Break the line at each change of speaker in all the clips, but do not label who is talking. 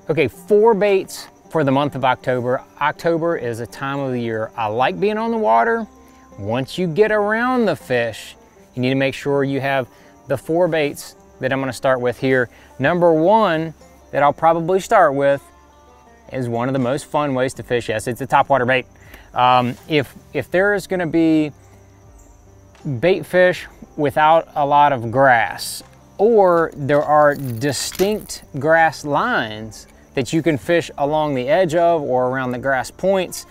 Okay, 4 baits for the month of October. October is a time of the year I like being on the water. Once you get around the fish, you need to make sure you have the 4 baits that I'm gonna start with here. Number 1 that I'll probably start with is one of the most fun ways to fish. Yes, it's a topwater bait. If there is gonna be bait fish without a lot of grass, or there are distinct grass lines that you can fish along the edge of or around the grass points,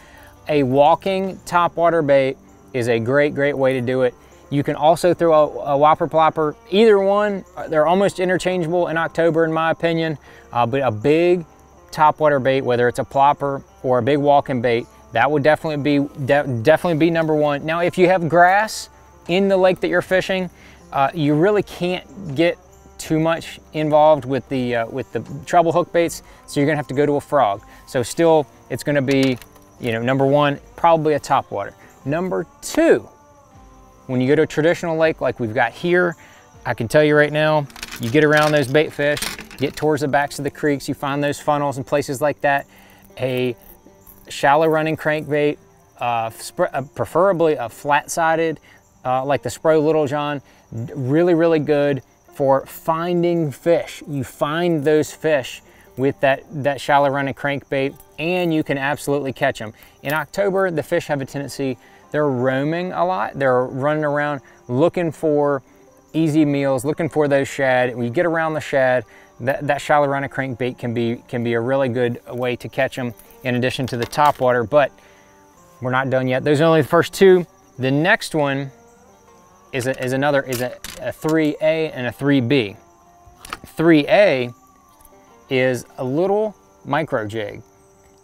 a walking topwater bait is a great way to do it. You can also throw a whopper plopper. Either one, they're almost interchangeable in October in my opinion, but a big topwater bait, whether it's a plopper or a big walking bait, that would definitely be number 1. Now, if you have grass in the lake that you're fishing, you really can't get too much involved with the treble hook baits, so you're gonna have to go to a frog. So still, it's gonna be, you know, number 1, probably a topwater. Number 2, when you go to a traditional lake like we've got here, I can tell you right now, you get around those bait fish, get towards the backs of the creeks, you find those funnels and places like that, a shallow running crankbait, preferably a flat-sided, like the Spro Little John, really good for finding fish. You find those fish with that shallow running crankbait, and you can absolutely catch them. In October, the fish have a tendency, they're roaming a lot. They're running around looking for easy meals, looking for those shad. When you get around the shad, that shallow running crankbait can be a really good way to catch them in addition to the topwater, but we're not done yet. Those are only the first 2. The next one is a 3A and a 3B. 3A is a little micro jig.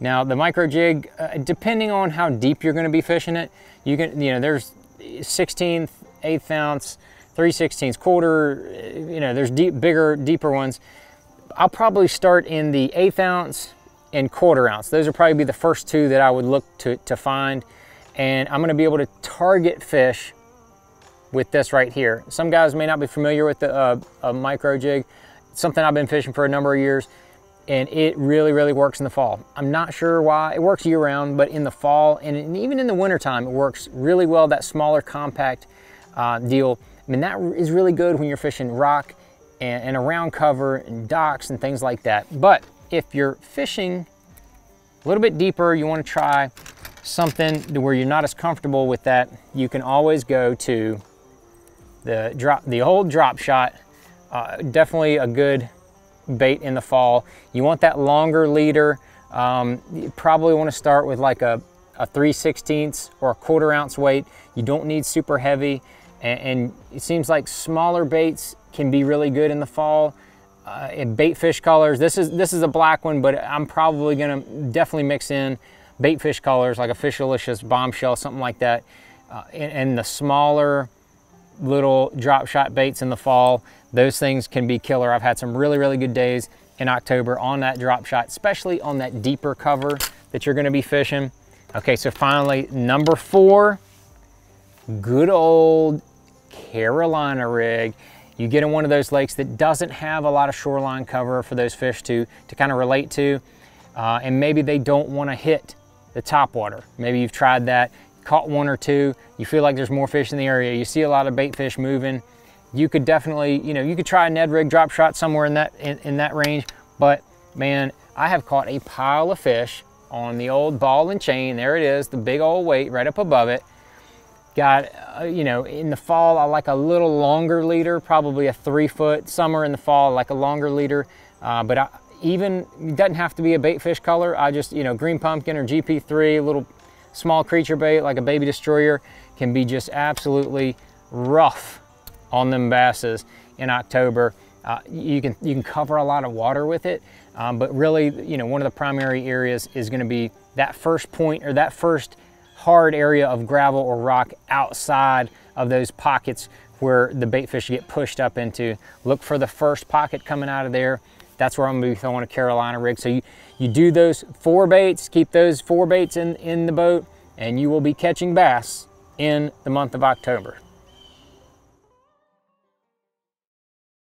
Now the micro jig, depending on how deep you're going to be fishing it, there's 1/16, 1/8 ounce, 3/16 quarter, there's bigger, deeper ones. I'll probably start in the 1/8 ounce and 1/4 ounce. Those will probably be the first 2 that I would look to find, and I'm going to be able to target fish with this right here. Some guys may not be familiar with the micro jig. It's something I've been fishing for a number of years, and it really works in the fall. I'm not sure why. It works year round, but in the fall and even in the winter time, it works really well. That smaller compact deal. I mean, that is really good when you're fishing rock and around cover and docks and things like that. But if you're fishing a little bit deeper, you want to try something where you're not as comfortable with that, you can always go to the old drop shot. Definitely a good bait in the fall. You want that longer leader. You probably want to start with like a 3/16 or a 1/4 ounce weight. You don't need super heavy, and it seems like smaller baits can be really good in the fall. In bait fish colors, this is a black one, but I'm probably gonna definitely mix in bait fish colors like a Fishalicious, Bombshell, something like that. And the smaller little drop shot baits in the fall, those things can be killer. I've had some really good days in October on that drop shot, especially on that deeper cover that you're going to be fishing. Okay, so finally, number 4, good old Carolina rig. You get in one of those lakes that doesn't have a lot of shoreline cover for those fish to kind of relate to, and maybe they don't want to hit the topwater. Maybe you've tried that, caught 1 or 2, you feel like there's more fish in the area, you see a lot of bait fish moving. You could definitely, you could try a Ned rig drop shot somewhere in that range, but man, I have caught a pile of fish on the old ball and chain. There it is, the big old weight right up above it. Got, in the fall, I like a little longer leader, probably a 3-foot. Summer in the fall, I like a longer leader, but it doesn't have to be a bait fish color. I just, green pumpkin or GP3, a little small creature bait like a baby destroyer can be just absolutely rough on them basses in October. You can cover a lot of water with it, but really, one of the primary areas is going to be that first point or that first hard area of gravel or rock outside of those pockets where the bait fish get pushed up into. Look for the first pocket coming out of there. That's where I'm going to be throwing a Carolina rig. So you do those 4 baits, keep those 4 baits in the boat, and you will be catching bass in the month of October.